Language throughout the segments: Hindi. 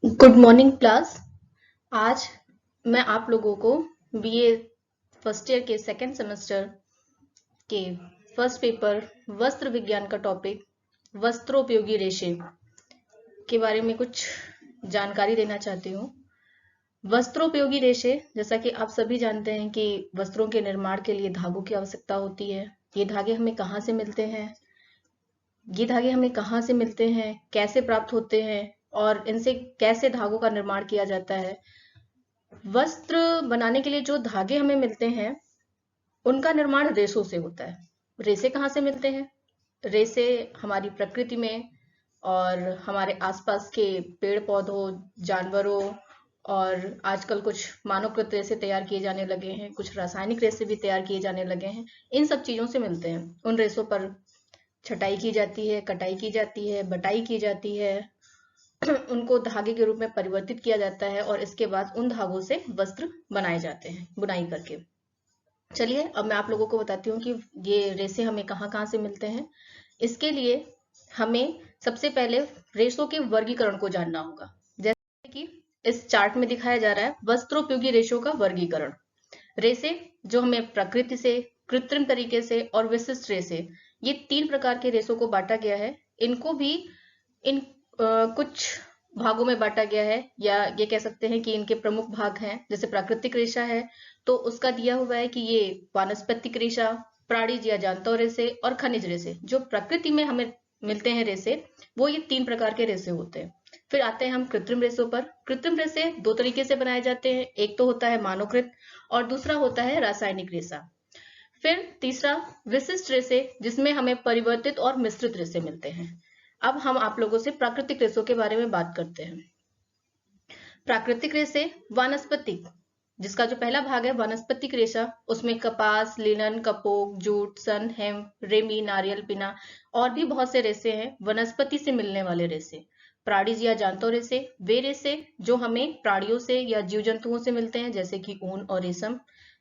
Good morning class. आज मैं आप लोगों को बीए फर्स्ट ईयर के सेकेंड सेमेस्टर के फर्स्ट पेपर वस्त्र विज्ञान का टॉपिक वस्त्रोपयोगी रेशे के बारे में कुछ जानकारी देना चाहती हूँ। वस्त्रोपयोगी रेशे, जैसा कि आप सभी जानते हैं कि वस्त्रों के निर्माण के लिए धागों की आवश्यकता होती है। ये धागे हमें कहाँ से मिलते हैं, कैसे प्राप्त होते हैं और इनसे कैसे धागों का निर्माण किया जाता है। वस्त्र बनाने के लिए जो धागे हमें मिलते हैं उनका निर्माण रेशों से होता है। रेशे कहाँ से मिलते हैं? रेशे हमारी प्रकृति में और हमारे आसपास के पेड़ पौधों, जानवरों और आजकल कुछ मानवकृत रेशे तैयार किए जाने लगे हैं, कुछ रासायनिक रेशे भी तैयार किए जाने लगे हैं। इन सब चीजों से मिलते हैं। उन रेशों पर छटाई की जाती है, कटाई की जाती है, बटाई की जाती है, उनको धागे के रूप में परिवर्तित किया जाता है और इसके बाद उन धागों से वस्त्र बनाए जाते हैं बुनाई करके। चलिए अब मैं आप लोगों को बताती हूँ कि ये रेशे हमें कहाँ कहाँ से मिलते हैं। इसके लिए हमें सबसे पहले रेशों के वर्गीकरण को जानना होगा। जैसे कि इस चार्ट में दिखाया जा रहा है वस्त्रोपयोगी रेशों का वर्गीकरण। रेशे जो हमें प्रकृति से, कृत्रिम तरीके से और विशिष्ट रेशे, ये 3 प्रकार के रेशों को बांटा गया है। इनको भी इन कुछ भागों में बांटा गया है, या ये कह सकते हैं कि इनके प्रमुख भाग हैं। जैसे प्राकृतिक रेशा है तो उसका दिया हुआ है कि ये वानस्पतिक रेशा, प्राणिज या जांतव रेशे और खनिज रेशे। जो प्रकृति में हमें मिलते हैं रेशे, वो ये 3 प्रकार के रेशे होते हैं। फिर आते हैं हम कृत्रिम रेशों पर। कृत्रिम रेशे 2 तरीके से बनाए जाते हैं। एक तो होता है मानवकृत और दूसरा होता है रासायनिक रेशा। फिर तीसरा विशिष्ट रेशे, जिसमें हमें परिवर्तित और मिश्रित रेशे मिलते हैं। अब हम आप लोगों से प्राकृतिक रेशों के बारे में बात करते हैं। प्राकृतिक रेशे वानस्पतिक, जिसका जो पहला भाग है वानस्पतिक रेशा, उसमें कपास, लिनन, कपोक, जूट, सन, हेम्प, रेमी, नारियल, पिना और भी बहुत से रेशे हैं। वनस्पति से मिलने वाले रेशे। प्राणिज या जांतव रेशे, वे रेशे जो हमें प्राणियों से या जीव जंतुओं से मिलते हैं, जैसे कि ऊन और रेशम।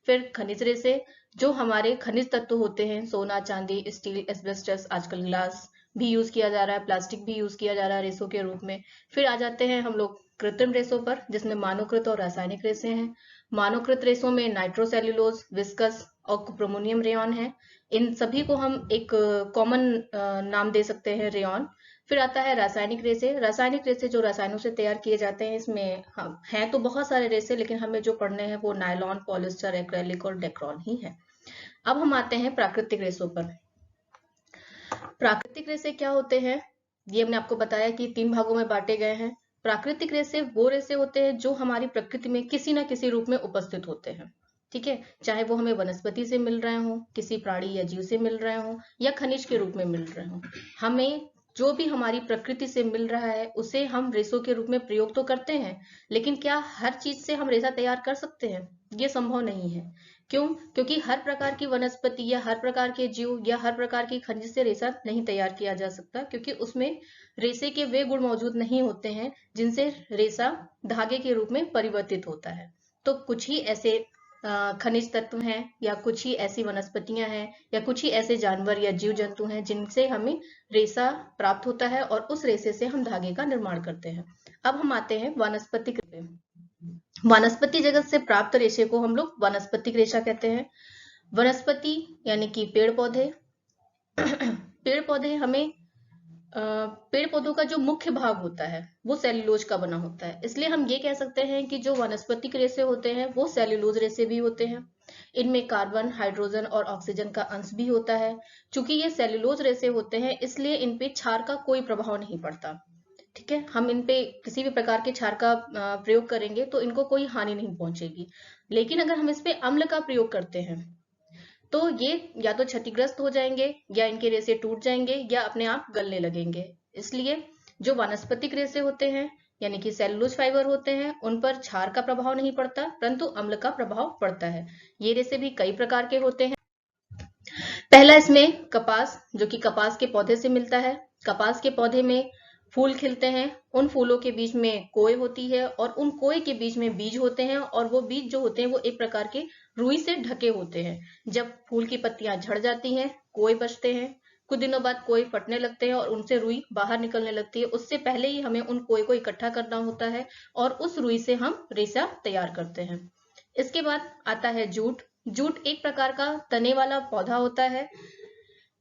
फिर खनिज रेशे, जो हमारे खनिज तत्व होते हैं, सोना, चांदी, स्टील, एस्बेस्टस, आजकल ग्लास भी यूज किया जा रहा है, प्लास्टिक भी यूज किया जा रहा है रेशों के रूप में। फिर आ जाते हैं हम लोग कृत्रिम रेशों पर, जिसमें मानवकृत और रासायनिक रेशे हैं। मानवकृत रेशों में नाइट्रोसेल्यूलोज, विस्कस और कुप्रोमोनियम रेयॉन है। इन सभी को हम एक कॉमन नाम दे सकते हैं, रेयॉन। फिर आता है रासायनिक रेशे। रासायनिक रेशे जो रसायनों से तैयार किए जाते हैं, इसमें हम हैं तो बहुत सारे रेशे, लेकिन हमें जो पढ़ने हैं वो नायलॉन, पॉलिस्टर, एक्रेलिक और डेक्रॉन ही है। अब हम आते हैं प्राकृतिक रेशों पर। प्राकृतिक रेशे क्या होते हैं? ये हमने आपको बताया कि 3 भागों में बांटे गए हैं। प्राकृतिक रेशे वो रेशे होते हैं जो हमारी प्रकृति में किसी ना किसी रूप में उपस्थित होते हैं। ठीक है, चाहे वो हमें वनस्पति से मिल रहे हो, किसी प्राणी या जीव से मिल रहे हो, या खनिज के रूप में मिल रहे हो। हमें जो भी हमारी प्रकृति से मिल रहा है उसे हम रेशों के रूप में प्रयोग तो करते हैं, लेकिन क्या हर चीज से हम रेशा तैयार कर सकते हैं? ये संभव नहीं है। क्यों? क्योंकि हर प्रकार की वनस्पति या हर प्रकार के जीव या हर प्रकार की खनिज से रेशा नहीं तैयार किया जा सकता, क्योंकि उसमें रेशे के वे गुण मौजूद नहीं होते हैं जिनसे रेशा धागे के रूप में परिवर्तित होता है। तो कुछ ही ऐसे खनिज तत्व हैं, या कुछ ही ऐसी वनस्पतियां हैं, या कुछ ही ऐसे जानवर या जीव जंतु हैं जिनसे हमें रेशा प्राप्त होता है और उस रेशे से हम धागे का निर्माण करते हैं। अब हम आते हैं वानस्पतिक रेशे। वनस्पति जगत से प्राप्त रेशे को हम लोग वानस्पतिक रेशा कहते हैं। वनस्पति यानी कि पेड़ पौधे। पेड़ पौधे हमें पेड़ पौधों का जो मुख्य भाग होता है वो सेल्यूलोज का बना होता है, इसलिए हम ये कह सकते हैं कि जो वानस्पतिक रेशे होते हैं वो सेल्यूलोज रेशे भी होते हैं। इनमें कार्बन, हाइड्रोजन और ऑक्सीजन का अंश भी होता है। चूंकि ये सेल्यूलोज रेशे होते हैं, इसलिए इन पे क्षार का कोई प्रभाव नहीं पड़ता। ठीक है, हम इन पे किसी भी प्रकार के क्षार का प्रयोग करेंगे तो इनको कोई हानि नहीं पहुंचेगी। लेकिन अगर हम इस पे अम्ल का प्रयोग करते हैं तो ये या तो क्षतिग्रस्त हो जाएंगे, या इनके रेशे टूट जाएंगे, या अपने आप गलने लगेंगे। इसलिए जो वानस्पतिक रेशे होते हैं, यानी कि सेलुलोज फाइबर होते हैं, उन पर क्षार का प्रभाव नहीं पड़ता, परंतु अम्ल का प्रभाव पड़ता है। ये रेशे भी कई प्रकार के होते हैं। पहला इसमें कपास, जो कि कपास के पौधे से मिलता है। कपास के पौधे में फूल खिलते हैं, उन फूलों के बीच में कोय होती है और उन कोय के बीच में बीज होते हैं, और वो बीज जो होते हैं वो एक प्रकार के रुई से ढके होते हैं। जब फूल की पत्तियां झड़ जाती हैं, कोय बचते हैं। कुछ दिनों बाद कोई फटने लगते हैं और उनसे रुई बाहर निकलने लगती है। उससे पहले ही हमें उन कोई को इकट्ठा करना होता है और उस रुई से हम रेशा तैयार करते हैं। इसके बाद आता है जूट। जूट एक प्रकार का तने वाला पौधा होता है।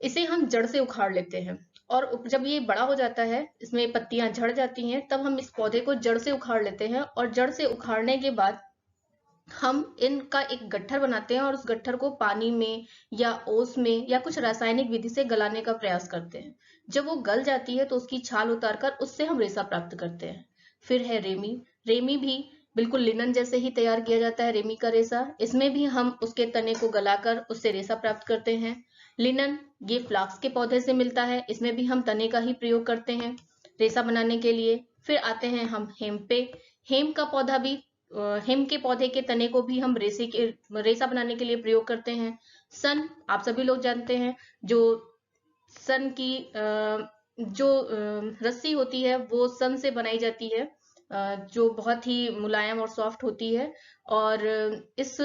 इसे हम जड़ से उखाड़ लेते हैं और जब ये बड़ा हो जाता है, इसमें पत्तियां झड़ जाती हैं, तब हम इस पौधे को जड़ से उखाड़ लेते हैं और जड़ से उखाड़ने के बाद हम इनका एक गट्ठर बनाते हैं और उस गट्ठर को पानी में या ओस में या कुछ रासायनिक विधि से गलाने का प्रयास करते हैं। जब वो गल जाती है तो उसकी छाल उतारकर उससे हम रेशा प्राप्त करते हैं। फिर है रेमी। रेमी भी बिल्कुल लिनन जैसे ही तैयार किया जाता है, रेमी का रेशा। इसमें भी हम उसके तने को गलाकर उससे रेशा प्राप्त करते हैं। लिनन ये फ्लाक्स के पौधे से मिलता है, इसमें भी हम तने का ही प्रयोग करते हैं रेशा बनाने के लिए। फिर आते हैं हम हेम पे। हेम का पौधा भी हेम के पौधे के तने को भी हम रेशा बनाने के लिए प्रयोग करते हैं। सन आप सभी लोग जानते हैं, जो सन की जो रस्सी होती है वो सन से बनाई जाती है, जो बहुत ही मुलायम और सॉफ्ट होती है। और इस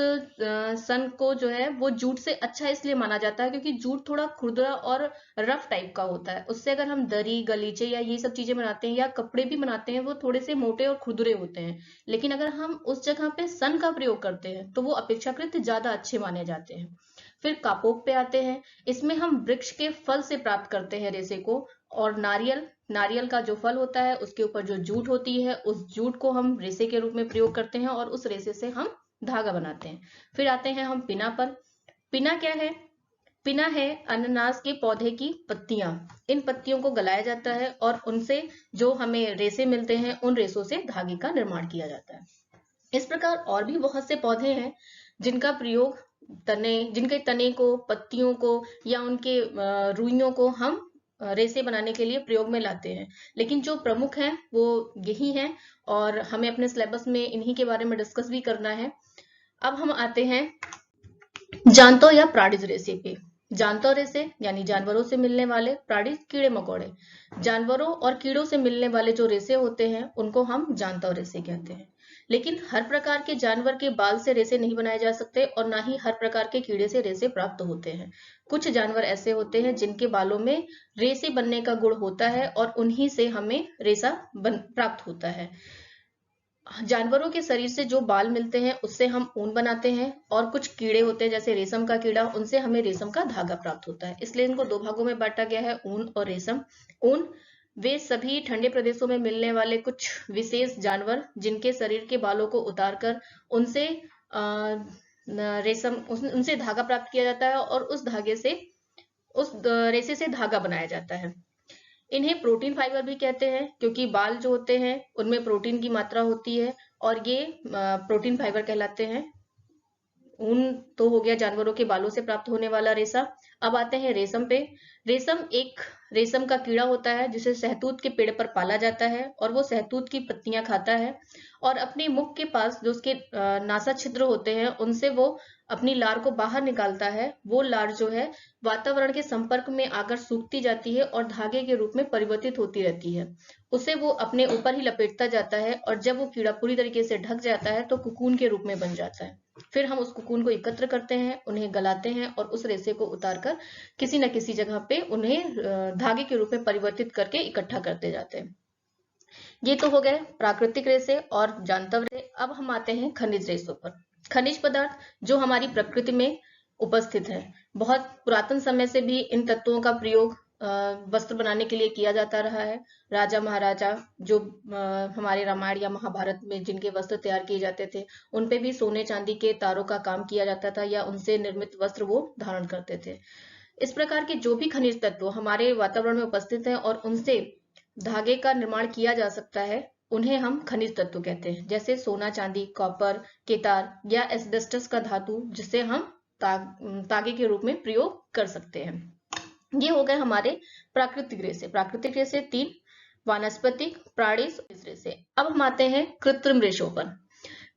सन को जो है वो जूट से अच्छा इसलिए माना जाता है क्योंकि जूट थोड़ा खुरदरा और रफ टाइप का होता है। उससे अगर हम दरी गलीचे या ये सब चीजें बनाते हैं या कपड़े भी बनाते हैं, वो थोड़े से मोटे और खुरदरे होते हैं। लेकिन अगर हम उस जगह पे सन का प्रयोग करते हैं तो वो अपेक्षाकृत ज्यादा अच्छे माने जाते हैं। फिर कापोक पे आते हैं। इसमें हम वृक्ष के फल से प्राप्त करते हैं रेशे को। और नारियल, नारियल का जो फल होता है उसके ऊपर जो जूट होती है, उस जूट को हम रेशे के रूप में प्रयोग करते हैं और उस रेशे से हम धागा बनाते हैं। फिर आते हैं हम पिना पर। पिना क्या है? पिना है अनानास के पौधे की पत्तियां। इन पत्तियों को गलाया जाता है और उनसे जो हमें रेशे मिलते हैं, उन रेशों से धागे का निर्माण किया जाता है। इस प्रकार और भी बहुत से पौधे हैं जिनका प्रयोग जिनके तने को, पत्तियों को या उनके रुइयों को हम रेशे बनाने के लिए प्रयोग में लाते हैं। लेकिन जो प्रमुख हैं वो यही हैं और हमें अपने सिलेबस में इन्हीं के बारे में डिस्कस भी करना है। अब हम आते हैं जांतों या प्राणिज रेशे पे। जांतों रेशे यानी जानवरों से मिलने वाले, प्राणिज कीड़े मकोड़े। जानवरों और कीड़ों से मिलने वाले जो रेशे होते हैं उनको हम जांतों रेशे कहते हैं। लेकिन हर प्रकार के जानवर के बाल से रेशे नहीं बनाए जा सकते और ना ही हर प्रकार के कीड़े से रेशे प्राप्त होते हैं। कुछ जानवर ऐसे होते हैं जिनके बालों में रेशे बनने का गुण होता है और उन्हीं से हमें रेशा प्राप्त होता है। जानवरों के शरीर से जो बाल मिलते हैं उससे हम ऊन बनाते हैं और कुछ कीड़े होते हैं जैसे रेशम का कीड़ा, उनसे हमें रेशम का धागा प्राप्त होता है। इसलिए इनको दो भागों में बांटा गया है, ऊन और रेशम। ऊन वे सभी ठंडे प्रदेशों में मिलने वाले कुछ विशेष जानवर जिनके शरीर के बालों को उतारकर उनसे रेशम उनसे धागा प्राप्त किया जाता है और उस धागे से उस रेशे से धागा बनाया जाता है। इन्हें प्रोटीन फाइबर भी कहते हैं क्योंकि बाल जो होते हैं उनमें प्रोटीन की मात्रा होती है और ये प्रोटीन फाइबर कहलाते हैं। ऊन तो हो गया जानवरों के बालों से प्राप्त होने वाला रेशा। अब आते हैं रेशम पे। रेशम एक रेशम का कीड़ा होता है जिसे शहतूत के पेड़ पर पाला जाता है और वो शहतूत की पत्तियां खाता है और अपने मुख के पास जो उसके नासा छिद्र होते हैं उनसे वो अपनी लार को बाहर निकालता है। वो लार जो है वातावरण के संपर्क में आकर सूखती जाती है और धागे के रूप में परिवर्तित होती रहती है। उसे वो अपने ऊपर ही लपेटता जाता है और जब वो कीड़ा पूरी तरीके से ढक जाता है तो कुकून के रूप में बन जाता है। फिर हम उस कुकून को एकत्र करते हैं, उन्हें गलाते हैं और उस रेशे को उतारकर किसी न किसी जगह पे उन्हें धागे के रूप में परिवर्तित करके इकट्ठा करते जाते हैं। ये तो हो गए प्राकृतिक रेशे और जांतव रेशे। अब हम आते हैं खनिज रेशों पर। खनिज पदार्थ जो हमारी प्रकृति में उपस्थित है। बहुत पुरातन समय से भी इन तत्वों का प्रयोग वस्त्र बनाने के लिए किया जाता रहा है। राजा महाराजा जो हमारे रामायण या महाभारत में जिनके वस्त्र तैयार किए जाते थे, उन पे भी सोने चांदी के तारों का काम किया जाता था या उनसे निर्मित वस्त्र वो धारण करते थे। इस प्रकार के जो भी खनिज तत्व हमारे वातावरण में उपस्थित हैं और उनसे धागे का निर्माण किया जा सकता है, उन्हें हम खनिज तत्व कहते हैं। जैसे सोना चांदी, कॉपर, केतार या एस्बेस्टस का धातु जिसे हम तागे के रूप में प्रयोग कर सकते हैं। ये हो गए हमारे प्राकृतिक रेशे। प्राकृतिक रेशे 3, वानस्पतिक, प्राणिज रेशे। अब हम आते हैं कृत्रिम रेशों पर।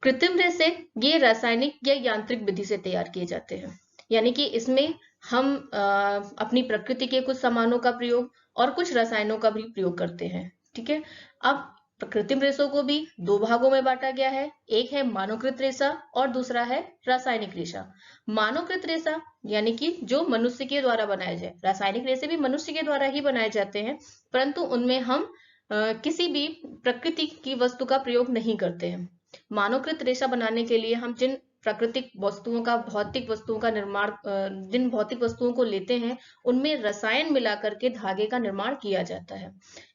कृत्रिम रेशे ये रासायनिक या यांत्रिक विधि से तैयार किए जाते हैं, यानी कि इसमें हम अपनी प्रकृति के कुछ सामानों का प्रयोग और कुछ रसायनों का भी प्रयोग करते हैं। ठीक है। अब कृत्रिम रेशों को भी दो भागों में बांटा गया है। एक है मानवकृत रेशा और दूसरा है रासायनिक रेशा। मानवकृत रेशा यानी कि जो मनुष्य के द्वारा बनाए जाए, रासायनिक रेशे भी मनुष्य के द्वारा ही बनाए जाते हैं, परंतु उनमें हम किसी भी प्रकृति की वस्तु का प्रयोग नहीं करते हैं। मानवकृत रेशा बनाने के लिए हम जिन प्राकृतिक वस्तुओं का, भौतिक वस्तुओं का निर्माण, जिन भौतिक वस्तुओं को लेते हैं उनमें रसायन मिलाकर के धागे का निर्माण किया जाता है।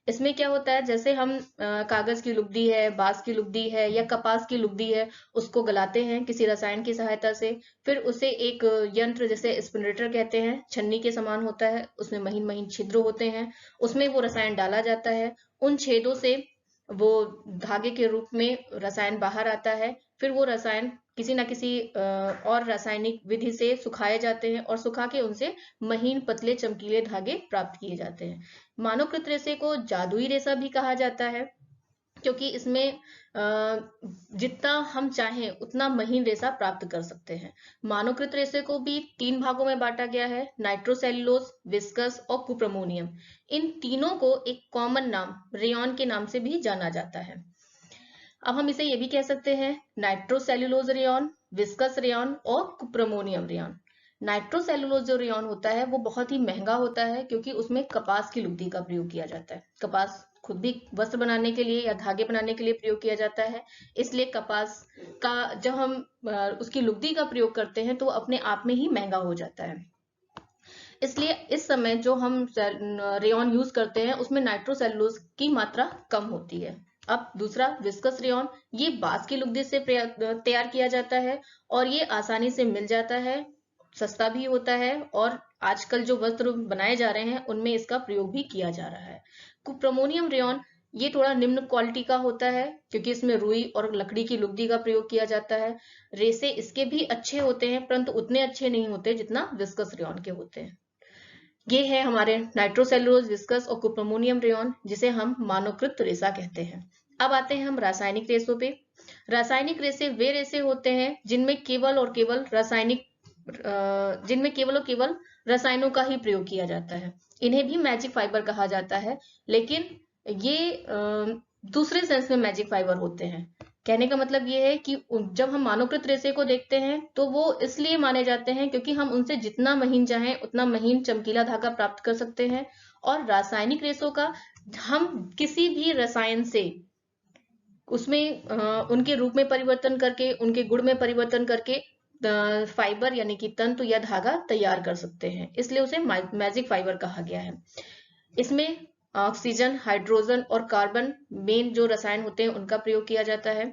इसमें क्या होता है, जैसे हम कागज की लुगदी है, बांस की लुगदी है या कपास की लुगदी है, उसको गलाते हैं किसी रसायन की सहायता से, फिर उसे एक यंत्र जैसे स्पिनरेटर कहते हैं, छन्नी के समान होता है, उसमें महीन महीन छिद्र होते हैं, उसमें वो रसायन डाला जाता है। उन छेदों से वो धागे के रूप में रसायन बाहर आता है। फिर वो रसायन किसी ना किसी और रासायनिक विधि से सुखाए जाते हैं और सुखा के उनसे महीन पतले चमकीले धागे प्राप्त किए जाते हैं। मानवकृत रेशे को जादुई रेशा भी कहा जाता है, क्योंकि इसमें जितना हम चाहें उतना महीन रेशा प्राप्त कर सकते हैं। मानवकृत रेशे को भी तीन भागों में बांटा गया है, नाइट्रोसेल्यूलोज, विस्कस और कुप्रमोनियम। इन तीनों को एक कॉमन नाम रेयॉन के नाम से भी जाना जाता है। अब हम इसे ये भी कह सकते हैं नाइट्रोसेल्यूलोज रेयॉन, विस्कस रेयॉन और कुप्रमोनियम रेयॉन। नाइट्रोसेल्यूलोज जो रेयॉन होता है वो बहुत ही महंगा होता है, क्योंकि उसमें कपास की लुगदी का प्रयोग किया जाता है। कपास खुद भी वस्त्र बनाने के लिए या धागे बनाने के लिए प्रयोग किया जाता है, इसलिए कपास का जब हम उसकी लुगदी का प्रयोग करते हैं तो अपने आप में ही महंगा हो जाता है। इसलिए इस समय जो हम रेयॉन यूज करते हैं उसमें नाइट्रोसेल्यूलोज की मात्रा कम होती है। अब दूसरा विस्कस रेयॉन, ये बांस की लुगदी से तैयार किया जाता है और ये आसानी से मिल जाता है, सस्ता भी होता है, और आजकल जो वस्त्र बनाए जा रहे हैं उनमें इसका प्रयोग भी किया जा रहा है। कुप्रमोनियम रेयॉन ये थोड़ा निम्न क्वालिटी का होता है, क्योंकि इसमें रुई और लकड़ी की लुगदी का प्रयोग किया जाता है। रेशे इसके भी अच्छे होते हैं, परंतु उतने अच्छे नहीं होते जितना विस्कस रेयॉन के होते हैं। ये है हमारे नाइट्रोसेल्यूलोज, विस्कस और कुप्रमोनियम रेयॉन, जिसे हम मानवकृत रेशा कहते हैं। अब आते हैं हम रासायनिक रेशों पे। रासायनिक रेशे वे रेशे होते हैं जिनमें केवल और केवल रसायनों का ही प्रयोग किया जाता है। इन्हें भी मैजिक फाइबर कहा जाता है, लेकिन ये दूसरे सेंस में मैजिक फाइबर होते हैं। कहने का मतलब ये है कि जब हम मानवकृत रेशे को देखते हैं तो वो इसलिए माने जाते हैं क्योंकि हम उनसे जितना महीन चाहें उतना महीन चमकीला धागा प्राप्त कर सकते हैं। और रासायनिक रेशों का हम किसी भी रसायन से उसमें उनके रूप में परिवर्तन करके, उनके गुण में परिवर्तन करके फाइबर यानी कि तंतु या धागा तैयार कर सकते हैं, इसलिए उसे मैजिक फाइबर कहा गया है। इसमें ऑक्सीजन, हाइड्रोजन और कार्बन मेन जो रसायन होते हैं उनका प्रयोग किया जाता है।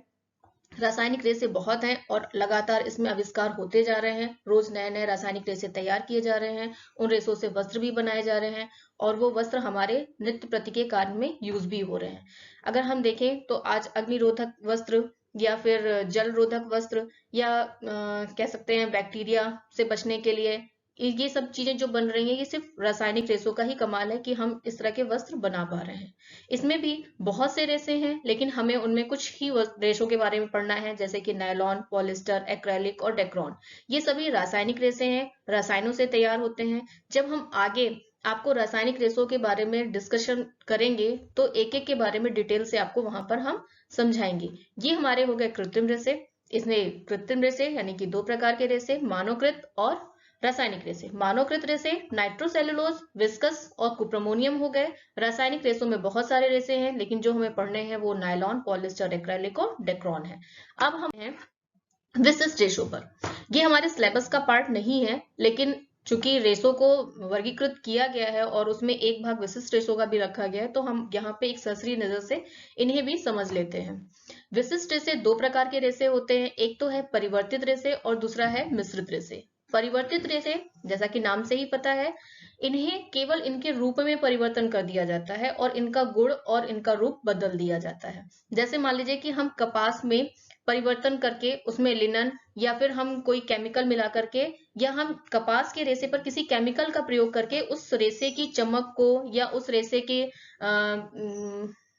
रासायनिक रेशे बहुत हैं और लगातार इसमें आविष्कार होते जा रहे हैं। रोज नए नए रासायनिक रेशे तैयार किए जा रहे हैं, उन रेशों से वस्त्र भी बनाए जा रहे हैं और वो वस्त्र हमारे नित्य प्रति के कार्य में यूज भी हो रहे हैं। अगर हम देखें तो आज अग्निरोधक वस्त्र या फिर जल रोधक वस्त्र या कह सकते हैं बैक्टीरिया से बचने के लिए, ये सब चीजें जो बन रही हैं ये सिर्फ रासायनिक रेशों का ही कमाल है कि हम इस तरह के वस्त्र बना पा रहे हैं। इसमें भी बहुत से रेशे हैं, लेकिन हमें उनमें कुछ ही रेशों के बारे में पढ़ना है, जैसे कि नायलॉन, पॉलिस्टर, एक्रेलिक और डेक्रोन। ये सभी रासायनिक रेशे हैं, रसायनों से तैयार होते हैं। जब हम आगे आपको रासायनिक रेशों के बारे में डिस्कशन करेंगे तो एक एक के बारे में डिटेल से आपको वहां पर हम समझाएंगे। ये हमारे हो गए कृत्रिम रेशे। इसमें कृत्रिम रेशे यानी कि दो प्रकार के रेशे, मानवकृत और रासायनिक रेशे। मानवकृत रेशे नाइट्रोसेल्यूलोज, विस्कस और कुप्रमोनियम हो गए। रासायनिक रेशों में बहुत सारे रेशे हैं, लेकिन जो हमें पढ़ने हैं वो नायलॉन, पॉलिस्टर, एक्रेलिक और डेक्रोन है। अब हम हैं विशिष्ट रेशों पर। ये हमारे सिलेबस का पार्ट नहीं है, लेकिन चूंकि रेशों को वर्गीकृत किया गया है और उसमें एक भाग विशिष्ट रेशों का भी रखा गया है, तो हम यहाँ पे एक सरसरी नजर से इन्हें भी समझ लेते हैं। विशिष्ट रेशे दो प्रकार के रेशे होते हैं, एक तो है परिवर्तित रेशे और दूसरा है मिश्रित रेशे। परिवर्तित रेशे जैसा कि नाम से ही पता है, इन्हें केवल इनके रूप में परिवर्तन कर दिया जाता है और इनका गुण और इनका रूप बदल दिया जाता है। जैसे मान लीजिए कि हम कपास में परिवर्तन करके उसमें लिनन या फिर हम कोई केमिकल मिला करके, या हम कपास के रेशे पर किसी केमिकल का प्रयोग करके उस रेशे की चमक को या उस रेशे के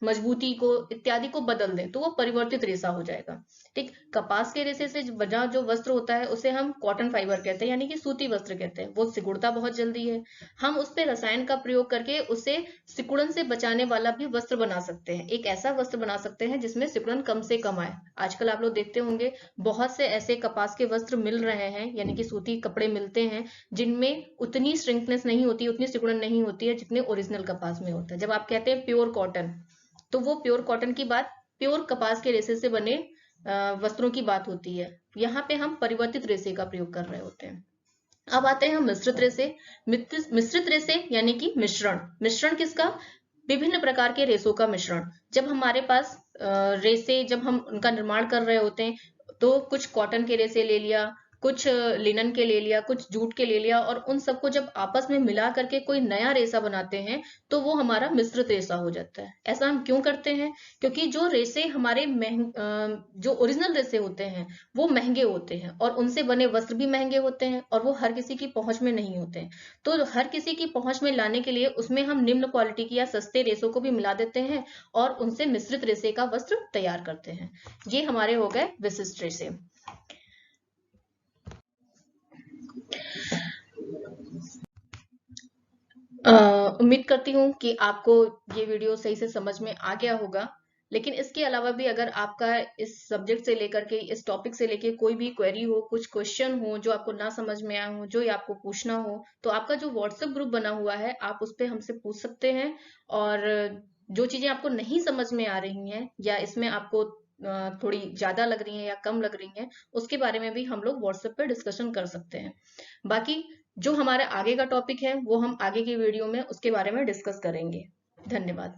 मजबूती को इत्यादि को बदल दें तो वो परिवर्तित रेशा हो जाएगा। ठीक, कपास के रेशे से बना जो वस्त्र होता है उसे हम कॉटन फाइबर कहते हैं, यानी कि सूती वस्त्र कहते हैं। वो सिकुड़ता बहुत जल्दी है। हम उस पे रसायन का प्रयोग करके उसे सिकुड़न से बचाने वाला भी वस्त्र बना सकते हैं। एक ऐसा वस्त्र बना सकते हैं जिसमें सिकुड़न कम से कम आए। आजकल आप लोग देखते होंगे बहुत से ऐसे कपास के वस्त्र मिल रहे हैं, यानी कि सूती कपड़े मिलते हैं जिनमें उतनी श्रिंकनेस नहीं होती, उतनी सिकुड़न नहीं होती है जितने ओरिजिनल कपास में होता है। जब आप कहते हैं प्योर कॉटन, तो वो प्योर कॉटन की बात प्योर कपास के रेशे से बने वस्त्रों की बात होती है। यहाँ पे हम परिवर्तित रेशे का प्रयोग कर रहे होते हैं। अब आते हैं हम मिश्रित रेशे। मिश्रित रेशे यानी कि मिश्रण। मिश्रण किसका? विभिन्न प्रकार के रेशों का मिश्रण। जब हमारे पास रेशे, जब हम उनका निर्माण कर रहे होते हैं तो कुछ कॉटन के रेशे ले लिया, कुछ लिनन के ले लिया, कुछ जूट के ले लिया, और उन सबको जब आपस में मिला करके कोई नया रेशा बनाते हैं तो वो हमारा मिश्रित रेशा हो जाता है। ऐसा हम क्यों करते हैं? क्योंकि जो रेशे हमारे जो ओरिजिनल रेशे होते हैं वो महंगे होते हैं, और उनसे बने वस्त्र भी महंगे होते हैं, और वो हर किसी की पहुंच में नहीं होते हैं। तो हर किसी की पहुंच में लाने के लिए उसमें हम निम्न क्वालिटी की या सस्ते रेशों को भी मिला देते हैं और उनसे मिश्रित रेशे का वस्त्र तैयार करते हैं। ये हमारे हो गए विशिष्ट रेशे। उम्मीद करती हूँ कि आपको ये वीडियो सही से समझ में आ गया होगा। लेकिन इसके अलावा भी अगर आपका इस सब्जेक्ट से लेकर के, इस टॉपिक से लेके कोई भी क्वेरी हो, कुछ क्वेश्चन हो जो आपको ना समझ में आया हो, जो या आपको पूछना हो, तो आपका जो व्हाट्सएप ग्रुप बना हुआ है आप उस पर हमसे पूछ सकते हैं। और जो चीजें आपको नहीं समझ में आ रही हैं या इसमें आपको थोड़ी ज्यादा लग रही हैं या कम लग रही हैं, उसके बारे में भी हम लोग व्हाट्सएप पे डिस्कशन कर सकते हैं। बाकी जो हमारा आगे का टॉपिक है वो हम आगे की वीडियो में उसके बारे में डिस्कस करेंगे। धन्यवाद।